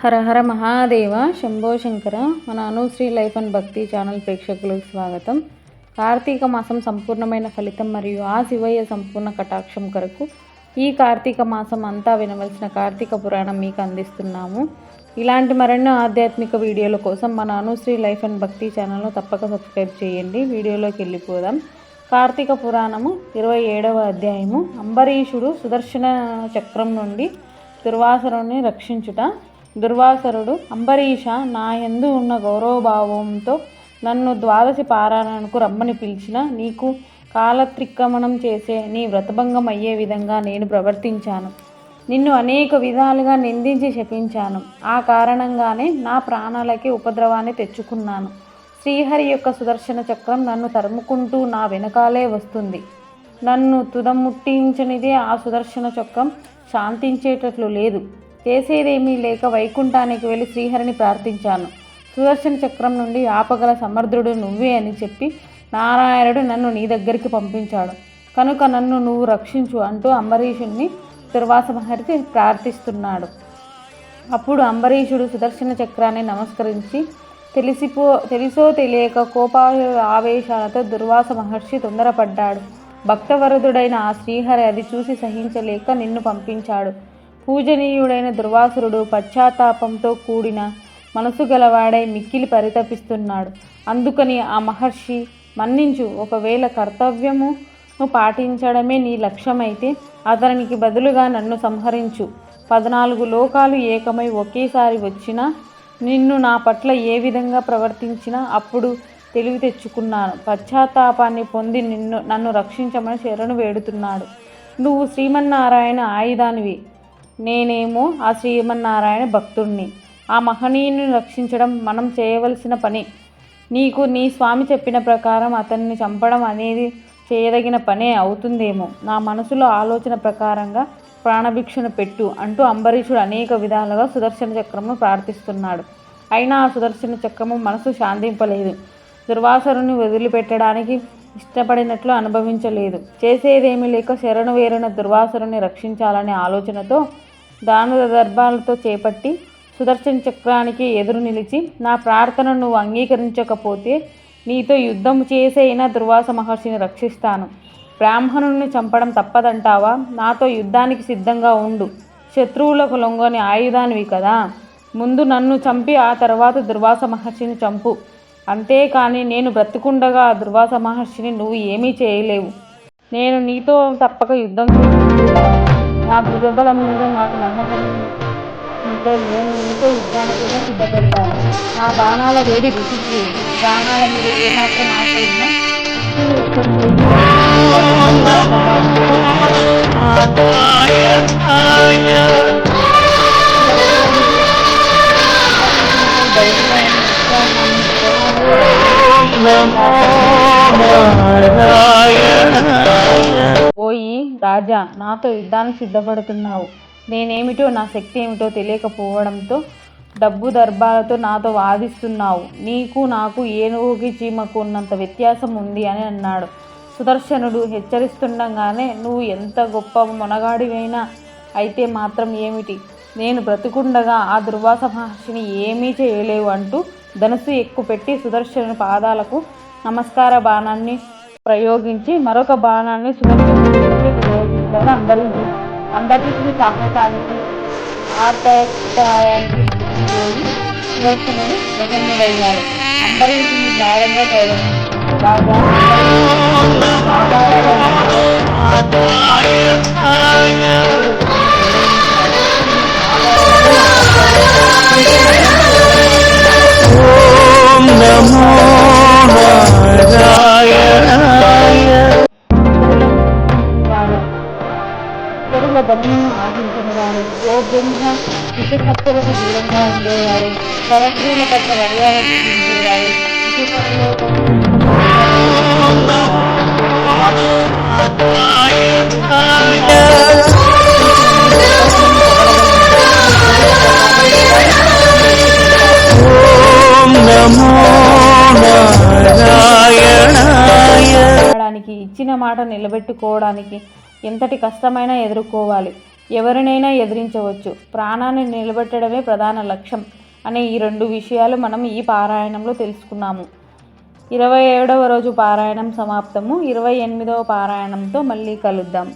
హర హర మహాదేవ శంభో శంకర. మన Anusri life and భక్తి channel ప్రేక్షకులకు స్వాగతం. కార్తీక మాసం సంపూర్ణమైన ఫలితం మరియు ఆ శివయ్య సంపూర్ణ కటాక్షం కొరకు ఈ కార్తీక మాసం అంతా వినవలసిన కార్తీక పురాణం మీకు అందిస్తున్నాము. ఇలాంటి మరెన్నో ఆధ్యాత్మిక వీడియోల కోసం మన అనుశ్రీ లైఫ్ అండ్ భక్తి ఛానల్ను తప్పక సబ్స్క్రైబ్ చేయండి. వీడియోలోకి వెళ్ళిపోదాం. కార్తీక పురాణము 27వ అధ్యాయము. అంబరీషుడు సుదర్శన చక్రం నుండి దుర్వాసరుని రక్షించుట. దుర్వాసరుడు, అంబరీష, నా యందు ఉన్న గౌరవభావంతో నన్ను ద్వాదశి పారాయణకు రమ్మని పిలిచిన నీకు కాలత్రిక్రమణం చేసే నీ వ్రతభంగం అయ్యే విధంగా నేను ప్రవర్తించాను. నిన్ను అనేక విధాలుగా నిందించి శపించాను. ఆ కారణంగానే నా ప్రాణాలకి ఉపద్రవాన్ని తెచ్చుకున్నాను. శ్రీహరి యొక్క సుదర్శన చక్రం నన్ను తరుముకుంటూ నా వెనకాలే వస్తుంది. నన్ను తుదముట్టించనిదే ఆ సుదర్శన చక్రం శాంతించేటట్లు లేదు. చేసేదేమీ లేక వైకుంఠానికి వెళ్ళి శ్రీహరిని ప్రార్థించాను. సుదర్శన చక్రం నుండి ఆపగల సమర్థుడు నువ్వే అని చెప్పి నారాయణుడు నన్ను నీ దగ్గరికి పంపించాడు. కనుక నన్ను నువ్వు రక్షించు అంటూ అంబరీషుణ్ణి దుర్వాస మహర్షి ప్రార్థిస్తున్నాడు. అప్పుడు అంబరీషుడు సుదర్శన చక్రాన్ని నమస్కరించి తెలిసో తెలియక ఆవేశాలతో దుర్వాస మహర్షి తొందరపడ్డాడు. భక్తవరదుడైన ఆ శ్రీహరి అది చూసి సహించలేక నిన్ను పంపించాడు. పూజనీయుడైన దుర్వాసురుడు పశ్చాత్తాపంతో కూడిన మనసు గలవాడై మిక్కిలి పరితపిస్తున్నాడు. అందుకని ఆ మహర్షి మన్నించు. ఒకవేళ కర్తవ్యము పాటించడమే నీ లక్ష్యమైతే అతనికి బదులుగా నన్ను సంహరించు. 14 లోకాలు ఏకమై ఒకేసారి వచ్చినా నిన్ను నా పట్ల ఏ విధంగా ప్రవర్తించినా అప్పుడు తెలివి తెచ్చుకున్నాను. పశ్చాత్తాపాన్ని పొంది నన్ను రక్షించమని శరణు వేడుతున్నాడు. నువ్వు శ్రీమన్నారాయణ ఆయుధానివి, నేనేమో ఆ శ్రీమన్నారాయణ భక్తుణ్ణి. ఆ మహనీయుని రక్షించడం మనం చేయవలసిన పని. నీకు నీ స్వామి చెప్పిన ప్రకారం అతన్ని చంపడం అనేది చేయదగిన పనే అవుతుందేమో. నా మనసులో ఆలోచన ప్రకారంగా ప్రాణభిక్షను పెట్టు అంటూ అంబరీషుడు అనేక విధాలుగా సుదర్శన చక్రము ప్రార్థిస్తున్నాడు. అయినా ఆ సుదర్శన చక్రము మనసు శాంతింపలేదు. దుర్వాసరుని వదిలిపెట్టడానికి ఇష్టపడినట్లు అనుభవించలేదు. చేసేదేమీ లేక శరణు వేరిన దుర్వాసరుని రక్షించాలనే ఆలోచనతో దాను దర్భాలతో చేపట్టి సుదర్శన చక్రానికి ఎదురు నిలిచి నా ప్రార్థనను నువ్వు అంగీకరించకపోతే నీతో యుద్ధం చేసైనా దుర్వాస మహర్షిని రక్షిస్తాను. బ్రాహ్మణుని చంపడం తప్పదంటావా? నాతో యుద్ధానికి సిద్ధంగా ఉండు. శత్రువులకు లొంగని ఆయుధానివి కదా. ముందు నన్ను చంపి ఆ తర్వాత దుర్వాస మహర్షిని చంపు. అంతేకాని నేను బ్రతికుండగా ఆ దుర్వాస మహర్షిని నువ్వు ఏమీ చేయలేవు. నేను నీతో తప్పక యుద్ధం చేసుకుంటాను. నా భుజబలం మీద నాకు నమ్మకం ఉంటే నేను నీతో యుద్ధానికి కూడా సిద్ధపడతాను. నా బాణాల వేడి రుచికి బాణాల మీద ఏమాత్రం ఆశయినా ఓయి రాజా, నాతో యుద్ధానికి సిద్ధపడుతున్నావు. నేనేమిటో నా శక్తి ఏమిటో తెలియకపోవడంతో డబ్బు దర్భాలతో నాతో వాదిస్తున్నావు. నీకు నాకు ఏనుగుకి చీమకు ఉన్నంత వ్యత్యాసం ఉంది అని అన్నాడు. సుదర్శనుడు హెచ్చరిస్తుండగానే నువ్వు ఎంత గొప్ప మొనగాడివైనా అయితే మాత్రం ఏమిటి, నేను బ్రతుకుండగా ఆ దుర్వాస మహర్షిని ఏమీ చేయలేవు అంటూ ధనుసు ఎక్కుపెట్టి సుదర్శనుని పాదాలకు నమస్కార బాణాన్ని ప్రయోగించి మరొక బాణాన్ని సుదర్శనుడికి ప్రయోగించాలని అందరికీ సాహసానికి ఆటయానికి సుదర్శనుడు ప్రసన్నుడయ్యాడు. అంబరీషుని న్యాయంగా ఆశించినవారు యోగ్యంగా విశేషత్తులకు దూరంగా ఉండేవారు. సరస్వీల పట్ల మర్యాద చూపించేవారు. ఇచ్చిన మాట నిలబెట్టుకోవడానికి ఎంతటి కష్టమైనా ఎదుర్కోవాలి. ఎవరినైనా ఎదిరించవచ్చు, ప్రాణాన్ని నిలబెట్టడమే ప్రధాన లక్ష్యం అనే ఈ 2 విషయాలు మనం ఈ పారాయణంలో తెలుసుకున్నాము. 27వ రోజు పారాయణం సమాప్తము. 28వ పారాయణంతో మళ్ళీ కలుద్దాం.